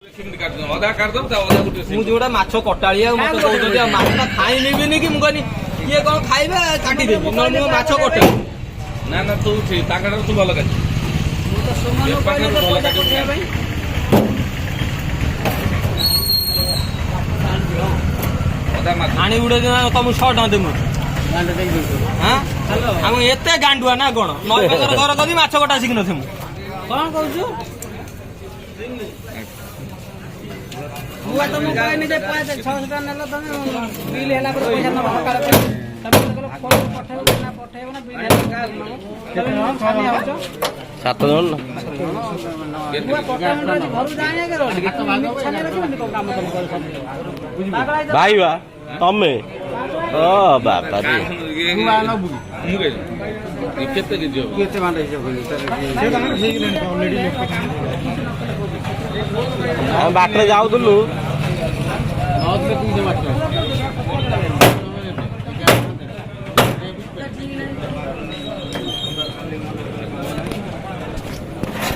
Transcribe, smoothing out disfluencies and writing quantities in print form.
ମୁଁ ଯୋଉଟା ମାଛ କଟାଳିଆ ମତେ କହୁଛନ୍ତି ମାଛ ଖାଇ ନେବିନି କି ମୁଁ କହିନି କିଏ କଣ ଖାଇବେ କାଟିଦେବି ନହେଲେ ମୁଁ ମାଛ କଟେ ନା ନା ତୁ ତାଙ୍କଠାରୁ ତୁ ଭଲ କାଟି ଆଣି ଗୁଡେ ତମକୁ 100 ଟଙ୍କା ଦେବୁ ଆମ ଏତେ ଗାଣ୍ଡୁଆ ନା କଣ ନଈ ପାଖରେ ଘର କରି ମାଛ କଟା ଶିଖିନଥିବୁ କଣ କହୁଛୁ ତମକୁ କହିନି ଯେ 600 ଟଙ୍କା ନେଲ ତମେ ବିଲ୍ ହେଲା ପରେ ପଇସା ନବ ସକାଳ ପଠେଇବ ନା ବିଲ୍ ହେଲା 7 ଜଣ ଭାଇ ବା ତମେ ଓ ବାପା କେତେ ବାଟରେ ଯାଉଥିଲୁ